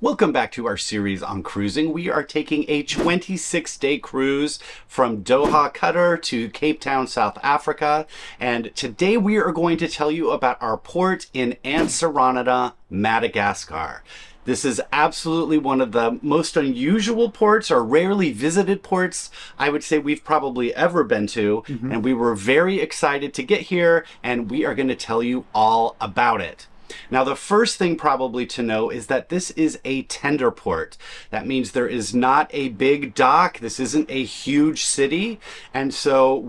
Welcome back to our series on cruising. We are taking a 26-day cruise from Doha, Qatar to Cape Town, South Africa. And today we are going to tell you about our port in Antsiranana, Madagascar. This is absolutely one of the most unusual ports or rarely visited ports I would say we've probably ever been to. And we were very excited to get here, and we are going to tell you all about it. Now, the first thing probably to know is that this is a tender port. That means there is not a big dock. This isn't a huge city. And so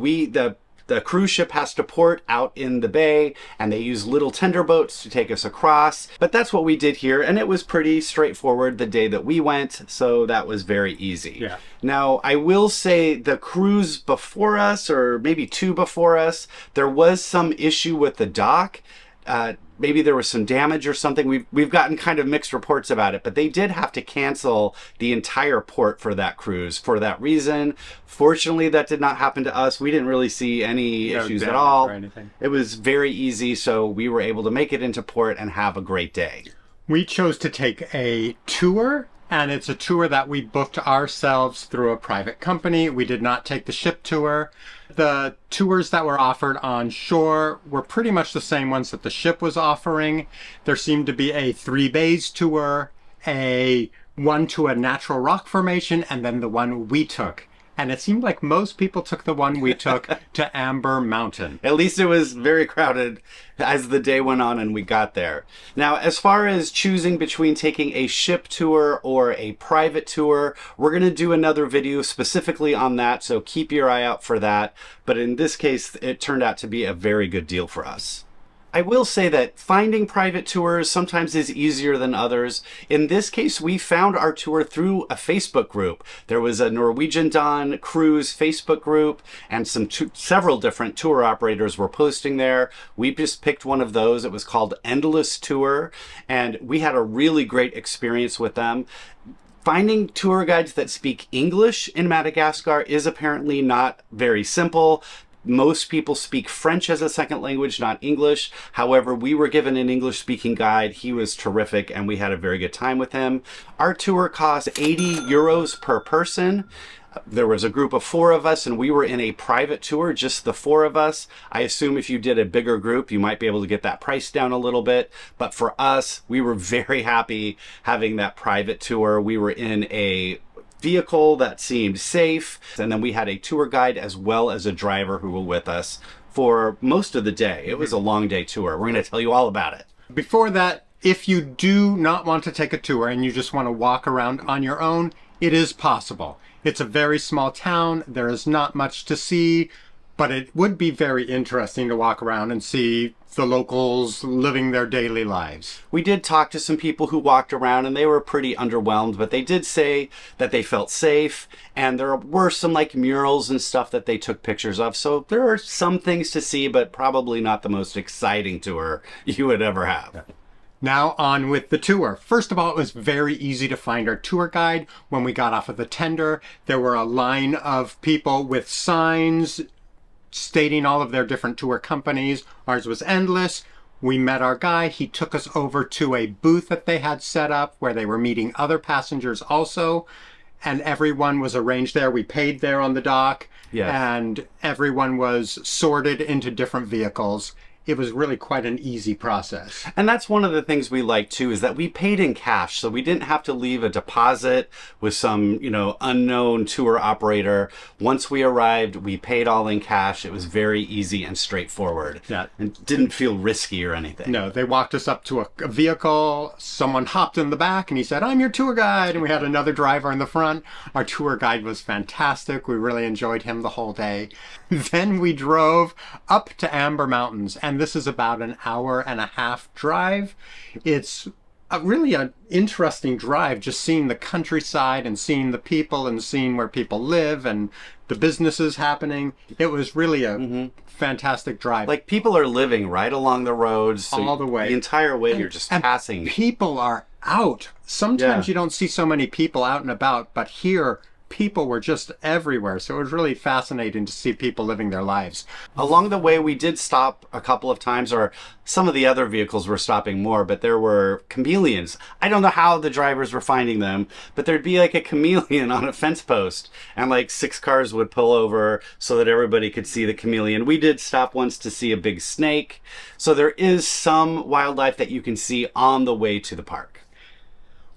the cruise ship has to port out in the bay, and they use little tender boats to take us across. But that's what we did here, and it was pretty straightforward the day that we went, so that was very easy. Yeah. Now, I will say the cruise before us, or maybe two before us, there was some issue with the dock. Maybe there was some damage or something. We've gotten kind of mixed reports about it, but they did have to cancel the entire port for that cruise for that reason. Fortunately, that did not happen to us. We didn't really see any issues at all. It was very easy, so we were able to make it into port and have a great day. We chose to take a tour, and it's a tour that we booked ourselves through a private company. We did not take the ship tour. The tours that were offered on shore were pretty much the same ones that the ship was offering. There seemed to be a 3 bays tour, one to a natural rock formation, and then the one we took. And it seemed like most people took the one we took to Amber Mountain. At least it was very crowded as the day went on and we got there. Now, as far as choosing between taking a ship tour or a private tour, we're going to do another video specifically on that, so keep your eye out for that. But in this case, it turned out to be a very good deal for us. I will say that finding private tours sometimes is easier than others. In this case, we found our tour through a Facebook group. There was a Norwegian Dawn cruise Facebook group, and several different tour operators were posting there. We just picked one of those. It was called Endless Tour, and we had a really great experience with them. Finding tour guides that speak English in Madagascar is apparently not very simple. Most people speak French as a second language, not English. However, we were given an English-speaking guide. He was terrific, and we had a very good time with him. Our tour cost 80 euros per person. There was a group of 4 of us, and we were in a private tour, just the 4 of us. I assume if you did a bigger group, you might be able to get that price down a little bit. But for us, we were very happy having that private tour. We were in a vehicle that seemed safe, and then we had a tour guide as well as a driver who were with us for most of the day. It was a long day tour. We're going to tell you all about it. Before that, if you do not want to take a tour and you just want to walk around on your own, it is possible. It's a very small town. There is not much to see, but it would be very interesting to walk around and see the locals living their daily lives. We did talk to some people who walked around, and they were pretty underwhelmed, but they did say that they felt safe, and there were some like murals and stuff that they took pictures of. So there are some things to see, but probably not the most exciting tour you would ever have. Now on with the tour. First of all, it was very easy to find our tour guide. When we got off of the tender, there were a line of people with signs stating all of their different tour companies. Ours was Endless. We met our guide. He took us over to a booth that they had set up where they were meeting other passengers also, and everyone was arranged there. We paid there on the dock. Yes. And everyone was sorted into different vehicles. It was really quite an easy process. And that's one of the things we like too, is that we paid in cash. So we didn't have to leave a deposit with some, unknown tour operator. Once we arrived, we paid all in cash. It was very easy and straightforward. Yeah. And didn't feel risky or anything. No, they walked us up to a vehicle. Someone hopped in the back and he said, "I'm your tour guide." And we had another driver in the front. Our tour guide was fantastic. We really enjoyed him the whole day. Then we drove up to Amber Mountains, and this is about an hour-and-a-half drive. It's really an interesting drive, just seeing the countryside and seeing the people and seeing where people live and the businesses happening. It was really a fantastic drive. Like, people are living right along the roads. So all the way. The entire way you're just passing. People are out. Sometimes you don't see so many people out and about, but here people were just everywhere. So it was really fascinating to see people living their lives. Along the way, we did stop a couple of times, or some of the other vehicles were stopping more, but there were chameleons. I don't know how the drivers were finding them, but there'd be like a chameleon on a fence post, and like 6 cars would pull over so that everybody could see the chameleon. We did stop once to see a big snake. So there is some wildlife that you can see on the way to the park.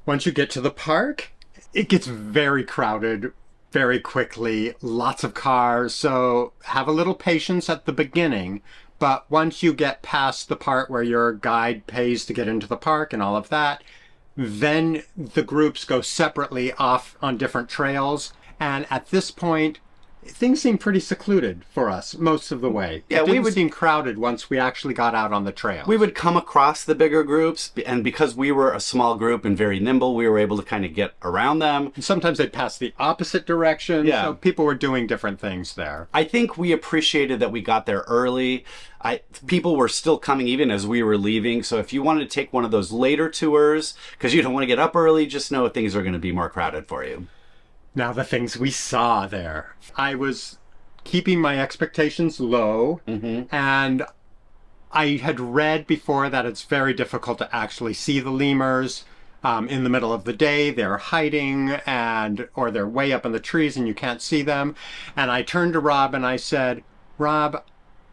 Once you get to the park, it gets very crowded very quickly, lots of cars, so have a little patience at the beginning. But once you get past the part where your guide pays to get into the park and all of that, then the groups go separately off on different trails. And at this point, things seem pretty secluded for us most of the way. Yeah, it didn't we would seem crowded once we actually got out on the trail. We would come across the bigger groups, and because we were a small group and very nimble, we were able to kind of get around them. And sometimes they'd pass the opposite direction, Yeah. so people were doing different things there. I think we appreciated that we got there early. People were still coming even as we were leaving. So if you wanted to take one of those later tours, because you don't want to get up early, just know things are going to be more crowded for you. Now, the things we saw there. I was keeping my expectations low, and I had read before that it's very difficult to actually see the lemurs in the middle of the day. They're hiding, or they're way up in the trees and you can't see them. And I turned to Rob and I said, Rob,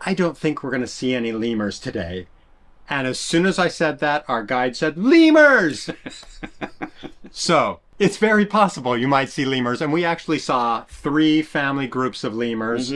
I don't think we're going to see any lemurs today. And as soon as I said that, our guide said, lemurs! So it's very possible you might see lemurs. And we actually saw 3 family groups of lemurs.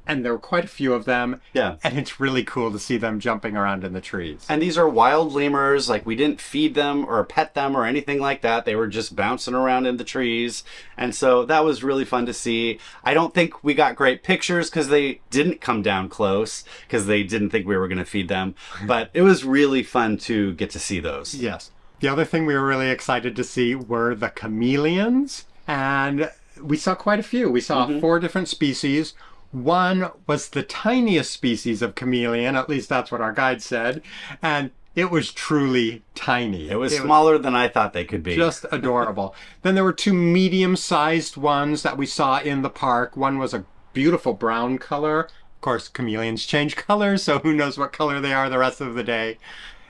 And there were quite a few of them. Yeah. And it's really cool to see them jumping around in the trees. And these are wild lemurs. Like, we didn't feed them or pet them or anything like that. They were just bouncing around in the trees. And so that was really fun to see. I don't think we got great pictures because they didn't come down close because they didn't think we were going to feed them. But it was really fun to get to see those. Yes. The other thing we were really excited to see were the chameleons. And we saw quite a few. We saw 4 different species. One was the tiniest species of chameleon, at least that's what our guide said, and it was truly tiny. It was smaller than I thought they could be. Just adorable. Then there were 2 medium-sized ones that we saw in the park. One was a beautiful brown color. Of course, chameleons change colors, so who knows what color they are the rest of the day.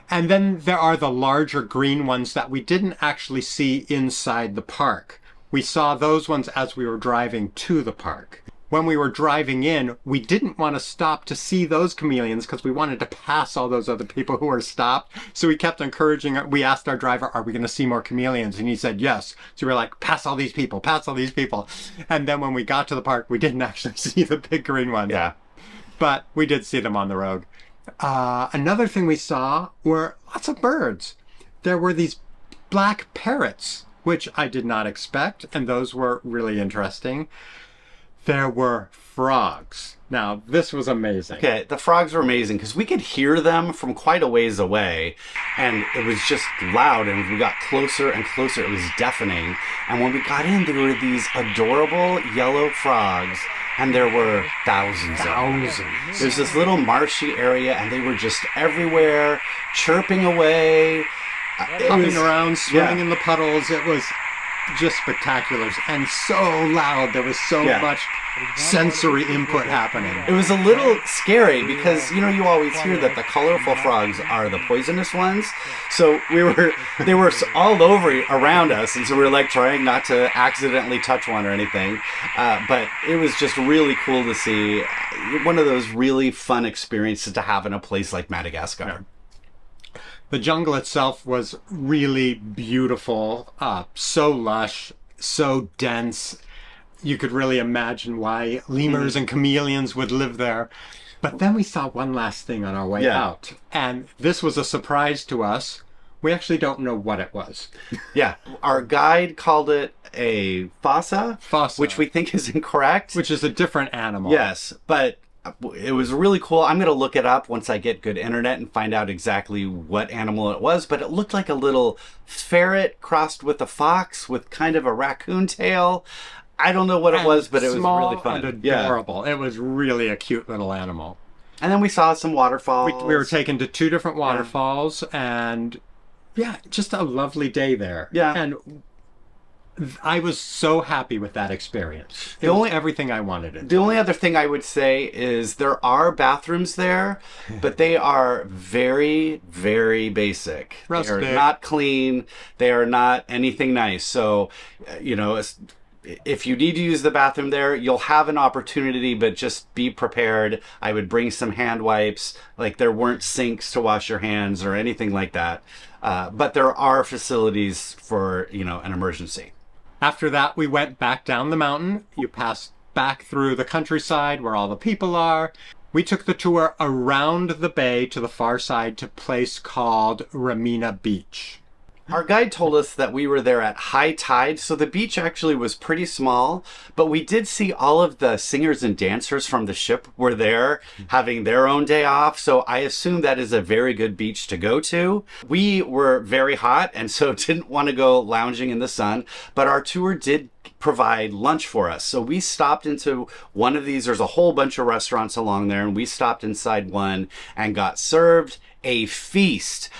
And then there are the larger green ones that we didn't actually see inside the park. We saw those ones as we were driving to the park. When we were driving in, we didn't want to stop to see those chameleons because we wanted to pass all those other people who were stopped. So we kept encouraging, we asked our driver, are we going to see more chameleons? And he said, yes. So we were like, pass all these people, pass all these people. And then when we got to the park, we didn't actually see the big green ones. Yeah. But we did see them on the road. Another thing we saw were lots of birds. There were these black parrots, which I did not expect, and those were really interesting. There were frogs. Now, this was amazing. Okay, the frogs were amazing because we could hear them from quite a ways away, and it was just loud, and as we got closer and closer, it was deafening. And when we got in, there were these adorable yellow frogs, and there were thousands of them. There's this little marshy area, and they were just everywhere, chirping away. Hopping around, swimming in the puddles. It was just spectacular and so loud. There was so much sensory input happening. It was a little scary because, you always hear that the colorful frogs are the poisonous ones. So they were all over around us. And so we were like trying not to accidentally touch one or anything. But it was just really cool to see, one of those really fun experiences to have in a place like Madagascar. The jungle itself was really beautiful, so lush, so dense. You could really imagine why lemurs and chameleons would live there. But then we saw one last thing on our way out. And this was a surprise to us. We actually don't know what it was. Yeah. Our guide called it a fossa, which we think is incorrect. Which is a different animal. Yes, but it was really cool. I'm going to look it up once I get good internet and find out exactly what animal it was. But it looked like a little ferret crossed with a fox with kind of a raccoon tail. I don't know what it was, but it was really fun. And adorable. Yeah. It was really a cute little animal. And then we saw some waterfalls. We were taken to 2 different waterfalls, and just a lovely day there. Yeah. And I was so happy with that experience. It was everything I wanted it. The only other thing I would say is there are bathrooms there, but they are very, very basic. Rustic. They are not clean. They are not anything nice. So, if you need to use the bathroom there, you'll have an opportunity, but just be prepared. I would bring some hand wipes. Like, there weren't sinks to wash your hands or anything like that. But there are facilities for, an emergency. After that, we went back down the mountain. You pass back through the countryside where all the people are. We took the tour around the bay to the far side to a place called Ramina Beach. Our guide told us that we were there at high tide, so the beach actually was pretty small, but we did see all of the singers and dancers from the ship were there having their own day off, so I assume that is a very good beach to go to. We were very hot and so didn't want to go lounging in the sun, but our tour did provide lunch for us. So we stopped into one of these, there's a whole bunch of restaurants along there, and we stopped inside one and got served a feast.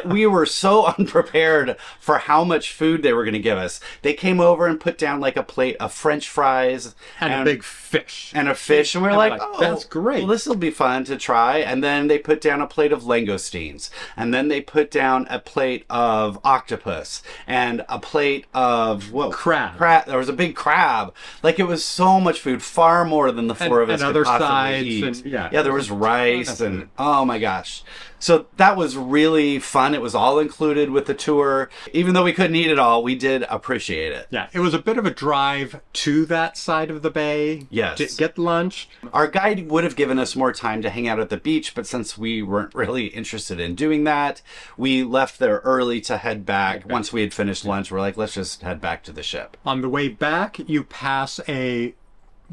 We were so unprepared for how much food they were going to give us. They came over and put down like a plate of French fries and a big fish. And a fish. And we're like, oh, that's great. Well, this will be fun to try. And then they put down a plate of langoustines. And then they put down a plate of octopus and a plate of crab. There was a big crab. Like, it was so much food, far more than the four of us could possibly eat. Yeah, there was rice and oh my gosh. So that was really fun. It was all included with the tour. Even though we couldn't eat it all, we did appreciate it. Yeah, it was a bit of a drive to that side of the bay. Yes. To get lunch. Our guide would have given us more time to hang out at the beach, but since we weren't really interested in doing that, we left there early to head back. Once we had finished lunch, we're like, let's just head back to the ship. On the way back, you pass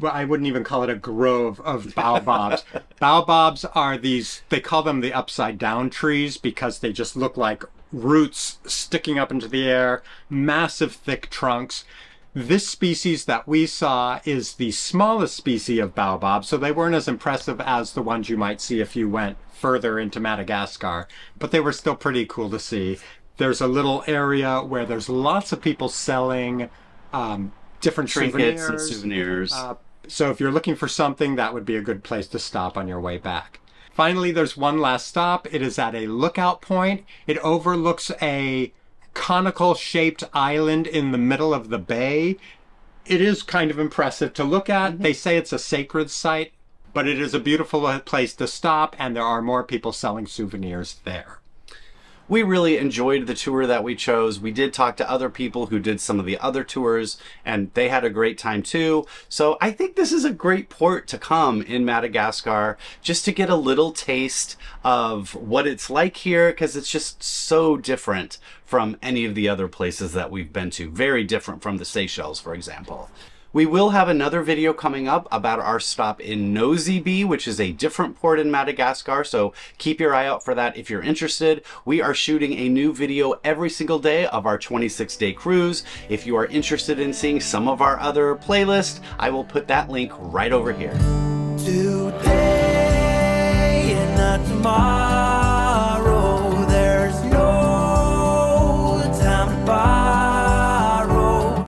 well, I wouldn't even call it a grove of baobabs. Baobabs are these, they call them the upside down trees because they just look like roots sticking up into the air, massive thick trunks. This species that we saw is the smallest species of baobab, so they weren't as impressive as the ones you might see if you went further into Madagascar, but they were still pretty cool to see. There's a little area where there's lots of people selling different trinkets and souvenirs. So if you're looking for something, that would be a good place to stop on your way back. Finally, there's one last stop. It is at a lookout point. It overlooks a conical shaped island in the middle of the bay. It is kind of impressive to look at. They say it's a sacred site, but it is a beautiful place to stop, and there are more people selling souvenirs there. We really enjoyed the tour that we chose. We did talk to other people who did some of the other tours, and they had a great time too. So I think this is a great port to come in Madagascar, just to get a little taste of what it's like here, because it's just so different from any of the other places that we've been to. Very different from the Seychelles, for example. We will have another video coming up about our stop in Nosy Be, which is a different port in Madagascar, so keep your eye out for that if you're interested. We are shooting a new video every single day of our 26-day cruise. If you are interested in seeing some of our other playlists, I will put that link right over here. Today and not tomorrow.